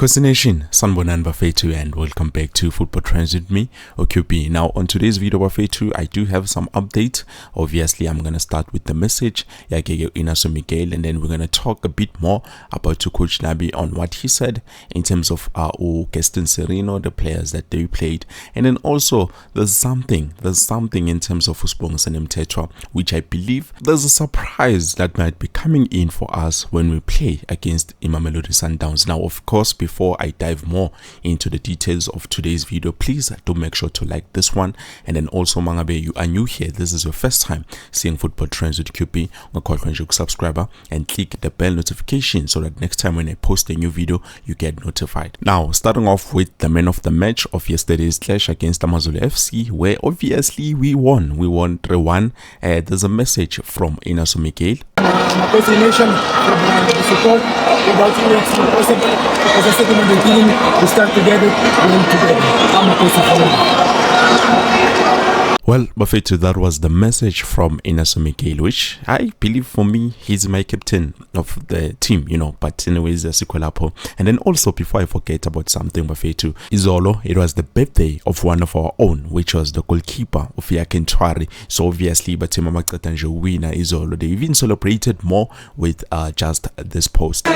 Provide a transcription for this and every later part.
Nation, Sanbonan Bafetu, and welcome back to Football Trends with me, OQP. Now, on today's video, Bafetu, I do have some updates. Obviously, I'm going to start with the message, Inacio Miguel, and then we're going to talk a bit more about Coach Nabi on what he said in terms of Gaston Sirino, the players that they played, and then also there's something in terms of Mtetra, which I believe there's a surprise that might be coming in for us when we play against Mamelodi Sundowns. Now, of course, before I dive more into the details of today's video, please do make sure to like this one, and then also Mangabe, you are new here, this is your first time seeing Football Trends with QP, subscriber and click the bell notification so that next time when I post a new video you get notified. Now, starting off with the man of the match of yesterday's clash against Amazulu FC, where obviously we won 3-1. There's a message from Inacio Miguel. As I said in the beginning, we start together, we win together. I'm a Well, Bafetu, that was the message from Inacio Miguel, which I believe for me, he's my captain of the team, but anyways, Sikolapo. And then also, before I forget about something, Bafetu, Izolo, it was the birthday of one of our own, which was the goalkeeper of Yakentwari. So obviously, Batima Makatanje winner Izolo, they even celebrated more with just this post.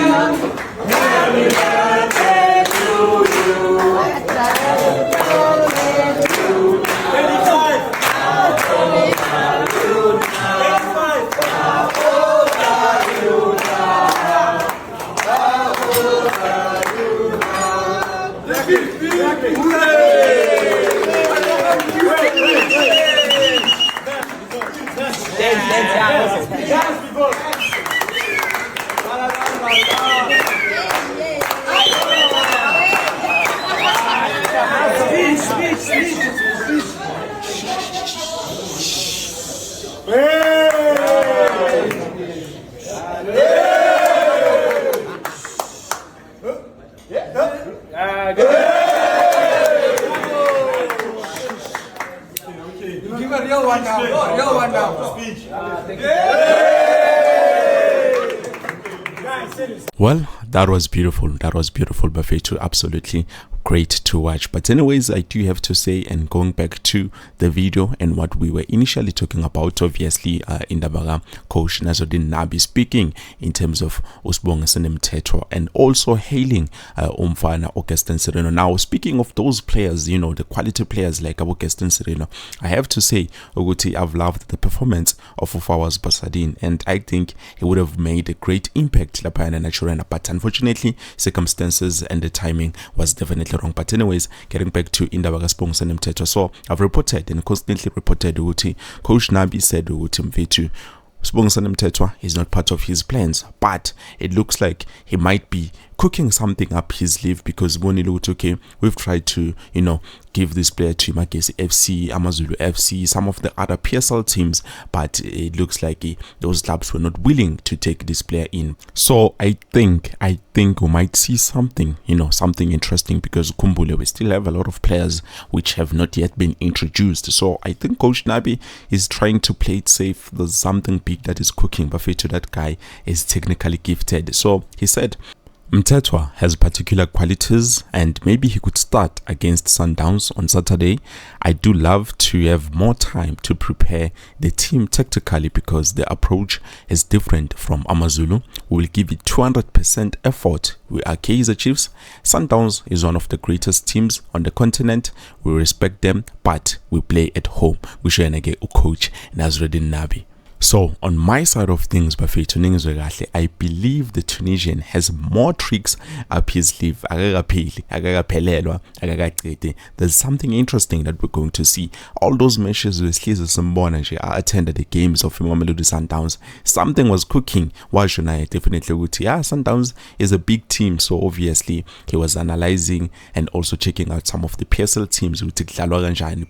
Well, that was beautiful. Bafetu, absolutely great to watch. But anyways, I do have to say, and going back to the video and what we were initially talking about, obviously in the Baga, Coach Nasreddine Nabi speaking in terms of Mtetra and also hailing Umfana or Gaston Sirino. Now, speaking of those players, the quality players like Gaston Sirino, I have to say, I've loved the performance of Ufawas Basadin, and I think he would have made a great impact, but unfortunately, circumstances and the timing was definitely wrong. But anyways, getting back to Indabaga Mtetra, so I've reported and constantly reported Coach Nabi said Mvetu Mtetra is not part of his plans, but it looks like he might be cooking something up his sleeve, because we've tried to give this player to Magesi FC, Amazulu FC, some of the other PSL teams, but it looks like those clubs were not willing to take this player in. So I think we might see something something interesting, because Kumbule, we still have a lot of players which have not yet been introduced. So I think Coach Nabi is trying to play it safe. There's something big that is cooking. Buffet, that guy is technically gifted. So he said Mtetra has particular qualities and maybe he could start against Sundowns on Saturday. I do love to have more time to prepare the team tactically, because the approach is different from Amazulu. We will give it 200% effort. We are Kaizer Chiefs. Sundowns is one of the greatest teams on the continent. We respect them, but we play at home. We share Coach Nasreddine Nabi. So on my side of things, I believe the Tunisian has more tricks up his sleeve. There's something interesting that we're going to see. All those matches with I attended the games of Mamelodi Sundowns. Something was cooking. Why should I definitely Sundowns is a big team, so obviously he was analyzing and also checking out some of the PSL teams.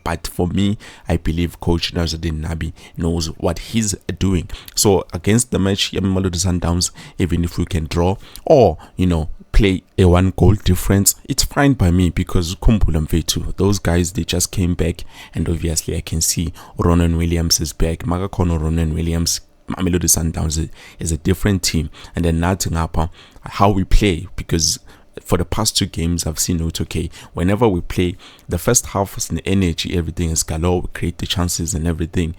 But for me, I believe Coach Nasreddine Nabi knows what he's doing. So against the match Mamelodi Sundowns, even if we can draw or play a 1 goal difference, it's fine by me, because Kumbula Mvetu, those guys, they just came back, and obviously I can see Ronan Williams is back. Magakono Ronan Williams, Mamelodi Sundowns is a different team, and then nothing up how we play, because for the past 2 games, I've seen it okay. Whenever we play, the first half is the energy, everything is galore, we create the chances and everything,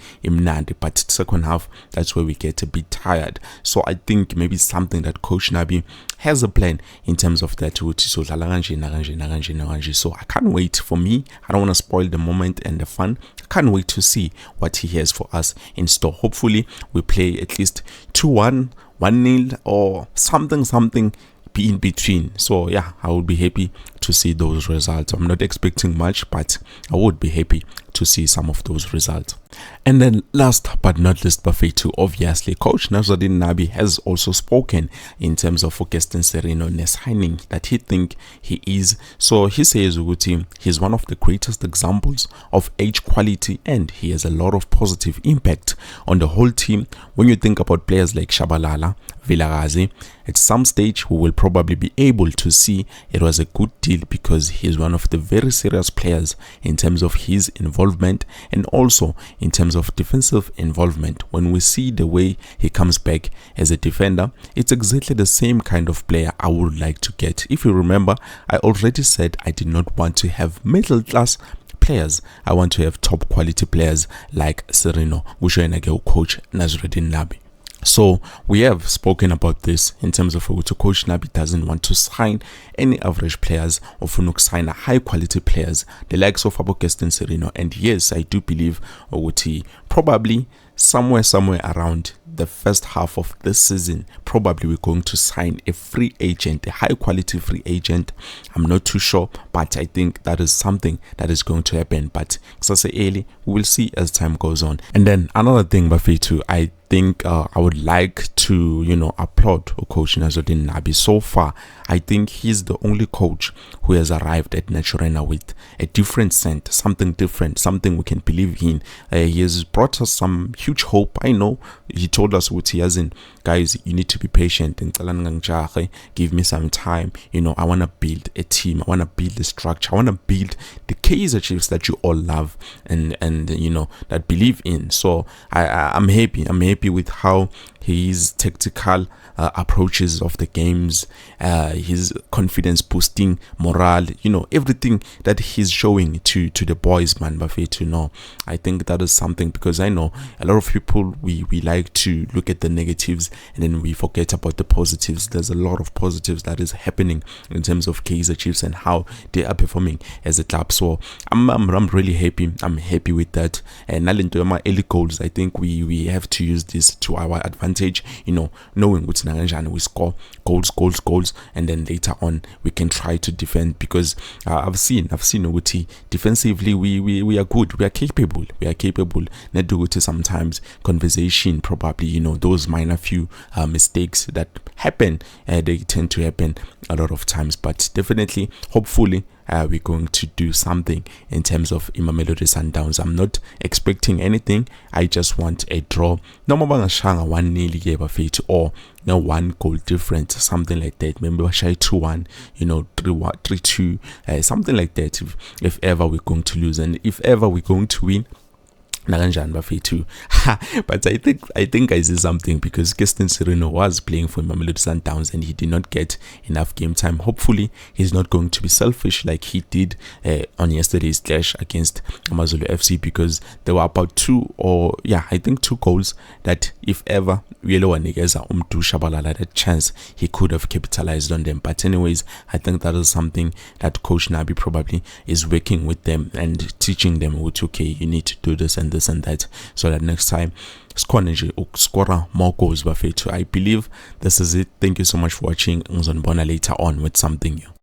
but second half, that's where we get a bit tired. So I think maybe something that Coach Nabi has a plan in terms of that. So I can't wait. For me, I don't want to spoil the moment and the fun. I can't wait to see what he has for us in store. Hopefully, we play at least 2-1, 1-0, or something in between. So yeah, I would be happy to see those results. I'm not expecting much, but I would be happy to see some of those results. And then last but not least, Bafethu, obviously Coach Nasreddine Nabi has also spoken in terms of Gaston Sirino signing that he think he is. So he says he's one of the greatest examples of age quality, and he has a lot of positive impact on the whole team. When you think about players like Shabalala, Vilakazi, at some stage we will probably be able to see it was a good deal, because he's one of the very serious players in terms of his involvement and also in terms of defensive involvement. When we see the way he comes back as a defender, it's exactly the same kind of player I would like to get. If you remember, I already said I did not want to have middle class players. I want to have top quality players like Sirino, Coach Nasreddine Nabi. So we have spoken about this in terms of Coach Nabi doesn't want to sign any average players, or to sign high quality players, the likes of Gaston Sirino. And yes, I do believe probably somewhere around the first half of this season, probably we're going to sign a free agent, a high quality free agent. I'm not too sure, but I think that is something that is going to happen. But we will see as time goes on. And then another thing, Bafethu, I think I would like to applaud Coach Nasreddine Nabi. So far, I think he's the only coach who has arrived at Naturena with a different scent, something different, something we can believe in. He has brought us some huge hope. I know he told us what he hasn't. Guys, you need to be patient and give me some time. I want to build a team. I want to build a structure. I want to build the Kaizer Chiefs that you all love and that believe in. So I'm happy with how his tactical approaches of the games, his confidence boosting morale, everything that he's showing to the boys, man. Bafethu, I think that is something, because I know a lot of people, we like to look at the negatives and then we forget about the positives. There's a lot of positives that is happening in terms of Kaizer Chiefs and how they are performing as a club. So I'm really happy. I'm happy with that. And Nalento my early goals, I think we have to use this to our advantage, knowing which we score goals, and then later on we can try to defend, because I've seen Uguti defensively we are good, we are capable. Neduguti sometimes conversation, probably those minor few mistakes that happen, they tend to happen a lot of times, but definitely, hopefully, we're going to do something in terms of Mamelodi Sundowns. I'm not expecting anything. I just want a draw. No more 1-0 or 1 goal difference, something like that. Maybe 2-1, 3-2, something like that. If ever we're going to lose, and if ever we're going to win, but I think I see something, because Gaston Sirino was playing for Mamelodi Sundowns and he did not get enough game time. Hopefully he's not going to be selfish like he did on yesterday's clash against Amazulu FC, because there were about 2 goals that if ever Shabalala that chance, he could have capitalized on them. But anyways, I think that is something that Coach Nabi probably is working with them and teaching them, okay, you need to do this and this and that, so that next time score more goals. I believe this is it. Thank you so much for watching. Ngizonibona later on with something new.